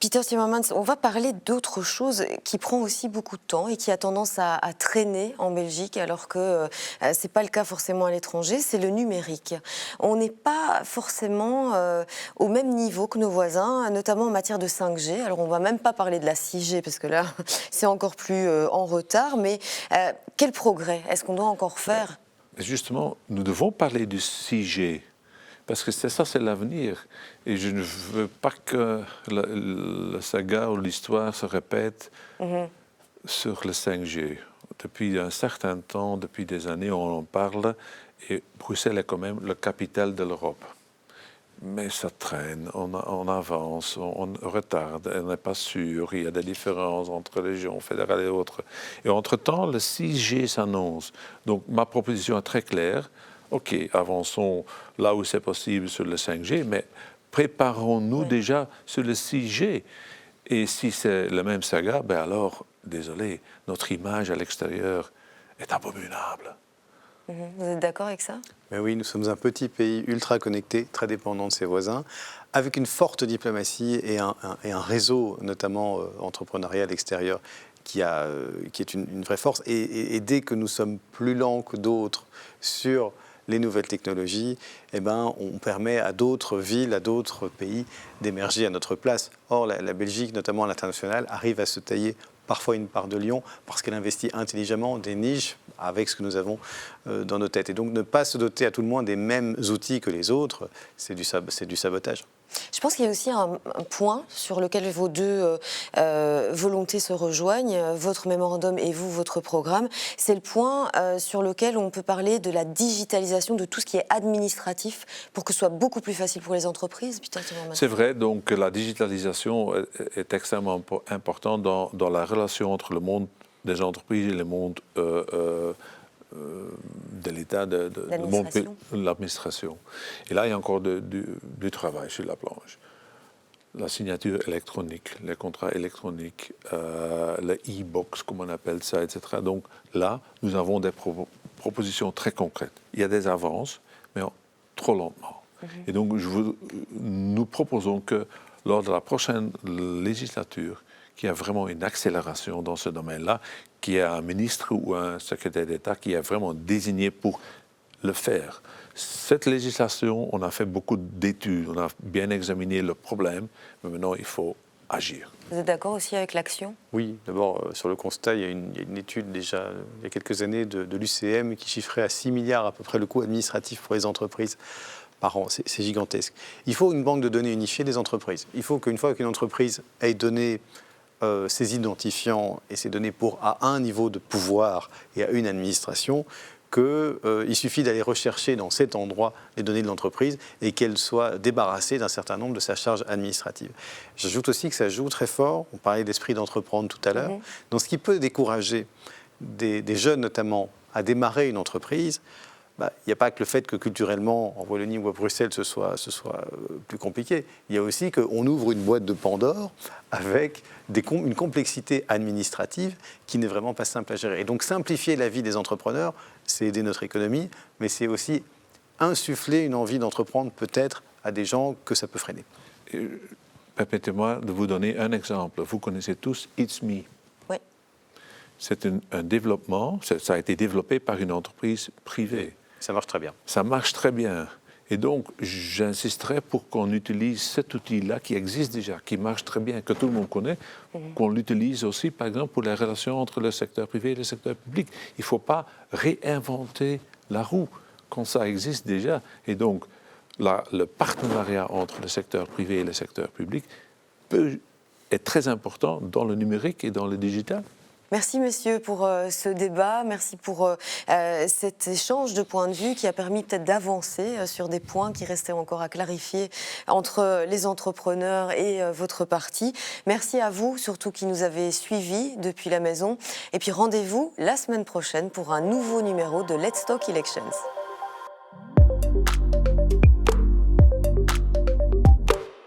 Speaker 2: Peter Timmermans, on va parler d'autre chose qui prend aussi beaucoup de temps et qui a tendance à traîner en Belgique, alors que ce n'est pas le cas forcément à l'étranger, c'est le numérique. On n'est pas forcément au même niveau que nos voisins, notamment en matière de 5G. Alors on ne va même pas parler de la 6G, parce que là, c'est encore plus en retard, mais quel progrès est-ce qu'on doit encore faire?
Speaker 3: Justement, nous devons parler du 6G. Parce que c'est l'avenir. Et je ne veux pas que la saga ou l'histoire se répète sur le 5G. Depuis un certain temps, depuis des années, on en parle. Et Bruxelles est quand même la capitale de l'Europe. Mais ça traîne, on avance, on retarde, on n'est pas sûr. Il y a des différences entre les régions fédérales et autres. Et entre-temps, le 6G s'annonce. Donc ma proposition est très claire. OK, avançons là où c'est possible sur le 5G, mais préparons-nous déjà sur le 6G. Et si c'est la même saga, ben alors, désolé, notre image à l'extérieur est abominable.
Speaker 2: Vous êtes d'accord avec ça?
Speaker 1: Mais oui, nous sommes un petit pays ultra connecté, très dépendant de ses voisins, avec une forte diplomatie et un réseau, notamment entrepreneurial extérieur, qui est une vraie force. Et dès que nous sommes plus lents que d'autres sur les nouvelles technologies, eh ben, on permet à d'autres villes, à d'autres pays d'émerger à notre place. Or, la Belgique, notamment à l'international, arrive à se tailler parfois une part de lion parce qu'elle investit intelligemment des niches avec ce que nous avons dans nos têtes. Et donc, ne pas se doter à tout le moins des mêmes outils que les autres, c'est du sabotage.
Speaker 2: Je pense qu'il y a aussi un point sur lequel vos deux volontés se rejoignent, votre mémorandum et vous, votre programme. C'est le point sur lequel on peut parler de la digitalisation de tout ce qui est administratif pour que ce soit beaucoup plus facile pour les entreprises.
Speaker 3: C'est vrai, donc la digitalisation est extrêmement importante dans la relation entre le monde des entreprises et le monde de l'État, de l'administration. Et là, il y a encore du travail sur la planche. La signature électronique, les contrats électroniques, le e-box, comme on appelle ça, etc. Donc là, nous avons des propositions très concrètes. Il y a des avances, mais trop lentement. Et donc, nous proposons que lors de la prochaine législature, qu'il y a vraiment une accélération dans ce domaine-là, qu'il y a un ministre ou un secrétaire d'État qui est vraiment désigné pour le faire. Cette législation, on a fait beaucoup d'études, on a bien examiné le problème, mais maintenant il faut agir.
Speaker 2: Vous êtes d'accord aussi avec l'action? Oui,
Speaker 1: d'abord sur le constat, il y a une étude déjà il y a quelques années de l'UCM qui chiffrait à 6 milliards à peu près le coût administratif pour les entreprises par an. C'est gigantesque. Il faut une banque de données unifiée des entreprises. Il faut qu'une fois qu'une entreprise ait donné ces identifiants et ces données à un niveau de pouvoir et à une administration, qu'il suffit d'aller rechercher dans cet endroit les données de l'entreprise et qu'elle soit débarrassée d'un certain nombre de sa charge administrative. J'ajoute aussi que ça joue très fort, on parlait d'esprit d'entreprendre tout à l'heure, dans ce qui peut décourager des jeunes notamment à démarrer une entreprise. il n'y a pas que le fait que culturellement, en Wallonie ou à Bruxelles, ce soit plus compliqué. Il y a aussi qu'on ouvre une boîte de Pandore avec une complexité administrative qui n'est vraiment pas simple à gérer. Et donc simplifier la vie des entrepreneurs, c'est aider notre économie, mais c'est aussi insuffler une envie d'entreprendre peut-être à des gens que ça peut freiner.
Speaker 3: Permettez-moi de vous donner un exemple. Vous connaissez tous It's Me.
Speaker 2: Oui.
Speaker 3: C'est un développement, ça a été développé par une entreprise privée.
Speaker 1: Ça marche très bien.
Speaker 3: Ça marche très bien. Et donc, j'insisterai pour qu'on utilise cet outil-là qui existe déjà, qui marche très bien, que tout le monde connaît, qu'on l'utilise aussi, par exemple, pour les relations entre le secteur privé et le secteur public. Il ne faut pas réinventer la roue quand ça existe déjà. Et donc, le partenariat entre le secteur privé et le secteur public est très important dans le numérique et dans le digital.
Speaker 2: Merci messieurs pour ce débat, merci pour cet échange de points de vue qui a permis peut-être d'avancer sur des points qui restaient encore à clarifier entre les entrepreneurs et votre parti. Merci à vous surtout qui nous avez suivis depuis la maison et puis rendez-vous la semaine prochaine pour un nouveau numéro de Let's Talk Elections.